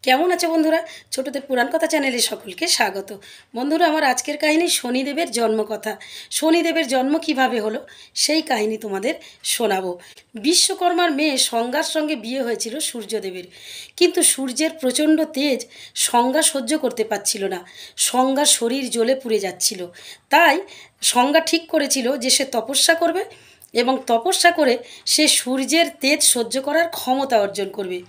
কেমন আছে বন্ধুরা? ছোটদের পুরাণ কথা চ্যানেলে সকলকে স্বাগত। বন্ধুরা, আমার আজকের কাহিনী শনিদেবের জন্মকথা। শনিদেবের জন্ম কিভাবে হলো সেই কাহিনী তোমাদের শোনাবো। বিশ্বকর্মার মেয়ে সংজ্ঞার সঙ্গে বিয়ে হয়েছিল সূর্যদেবের, কিন্তু সূর্যের প্রচণ্ড তেজ সংজ্ঞা সহ্য করতে পারছিল না। সংজ্ঞার শরীর জ্বলে পুড়ে যাচ্ছিল। তাই সংজ্ঞা ঠিক করেছিল যে সে তপস্যা করবে এবং তপস্যা করে সে সূর্যের তেজ সহ্য করার ক্ষমতা অর্জন করবে।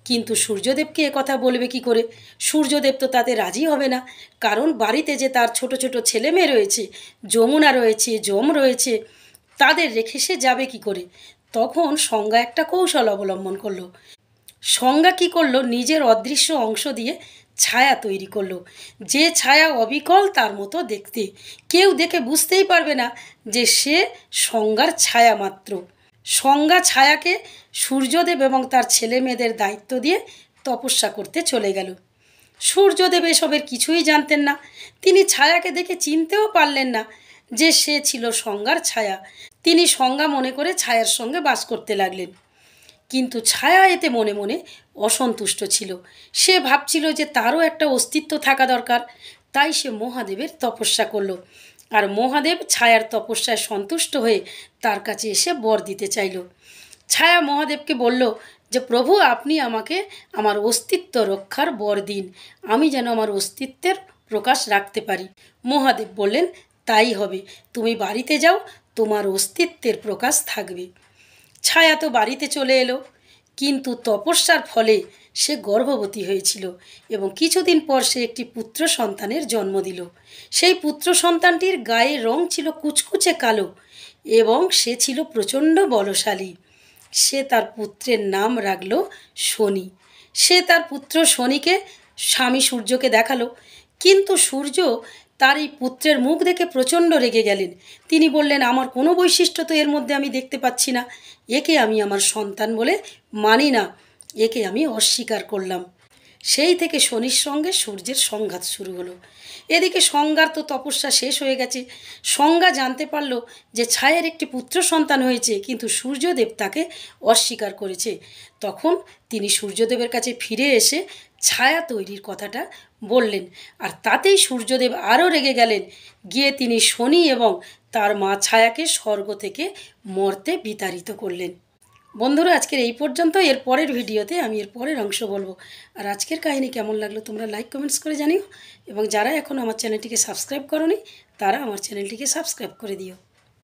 কিন্তু সূর্যদেবকে কথা বলবে কি করে? সূর্যদেব তো তাতে রাজি হবে না, কারণ বাড়িতে যে তার ছোট ছোট ছেলে মেয়ে রয়েছে, যমুনা রয়েছে, যম রয়েছে, তাদের রেখে সে যাবে কি করে? তখন সংজ্ঞা একটা কৌশল অবলম্বন করলো। সংজ্ঞা কী করলো? নিজের অদৃশ্য অংশ দিয়ে ছায়া তৈরি করলো, যে ছায়া অবিকল তার মতো দেখতে। কেউ দেখে বুঝতেই পারবে না যে সে সংজ্ঞার ছায়া মাত্র। সংজ্ঞা ছায়াকে সূর্যদেব এবং তার ছেলে মেয়েদের দায়িত্ব দিয়ে তপস্যা করতে চলে গেল। সূর্যদেব এসবের কিছুই জানতেন না। তিনি ছায়াকে দেখে চিনতেও পারলেন না যে সে ছিল সংজ্ঞার ছায়া। তিনি সংজ্ঞা মনে করে ছায়ার সঙ্গে বাস করতে লাগলেন। কিন্তু ছায়া এতে মনে মনে অসন্তুষ্ট ছিল। সে ভাবছিল যে তারও একটা অস্তিত্ব থাকা দরকার। তাই সে মহাদেবের তপস্যা করল। আর মহাদেব ছায়ার তপস্যায় সন্তুষ্ট হয়ে তার কাছে এসে বর দিতে চাইল। ছায়া মহাদেবকে বলল যে, প্রভু, আপনি আমাকে আমার অস্তিত্ব রক্ষার বর দিন, আমি যেন আমার অস্তিত্বের প্রকাশ রাখতে পারি। মহাদেব বললেন, তাই হবে, তুমি বাড়িতে যাও, তোমার অস্তিত্বের প্রকাশ থাকবে। ছায়া তো বাড়িতে চলে এলো, কিন্তু তপস্যার ফলে সে গর্ভবতী হয়েছিল এবং কিছুদিন পর সে একটি পুত্র সন্তানের জন্ম দিল। সেই পুত্র সন্তানটির গায়ের রং ছিল কুচকুচে কালো এবং সে ছিল প্রচণ্ড বলশালী। সে তার পুত্রের নাম রাখল শনি। সে তার পুত্র শনিকে স্বামী সূর্যকে দেখালো, কিন্তু সূর্য তার এই পুত্রের মুখ দেখে প্রচণ্ড রেগে গেলেন। তিনি বললেন, আমার কোনো বৈশিষ্ট্য তো এর মধ্যে আমি দেখতে পাচ্ছি না, একে আমি আমার সন্তান বলে মানি না, একে আমি অস্বীকার করলাম। সেই থেকে শনির সঙ্গে সূর্যের সংঘাত শুরু হলো। এদিকে সংজ্ঞার তো তপস্যা শেষ হয়ে গেছে। সংজ্ঞা জানতে পারল যে ছায়ের একটি পুত্র সন্তান হয়েছে, কিন্তু সূর্যদেব তাকে অস্বীকার করেছে। তখন তিনি সূর্যদেবের কাছে ফিরে এসে ছায়া তৈরির কথাটা বললেন, আর তাতেই সূর্যদেব আরও রেগে গেলেন। গিয়ে তিনি শনি এবং তার মা ছায়াকে স্বর্গ থেকে মর্তে বিতাড়িত করলেন। বন্ধুরা, আজকের এই পর্যন্ত। এর পরের ভিডিওতে আমি এর পরের অংশ বলবো। আর আজকের কাহিনী কেমন লাগলো তোমরা লাইক কমেন্টস করে জানিও, এবং যারা এখন আমার চ্যানেলটিকে সাবস্ক্রাইব করোনি তারা আমার চ্যানেলটিকে সাবস্ক্রাইব করে দিও।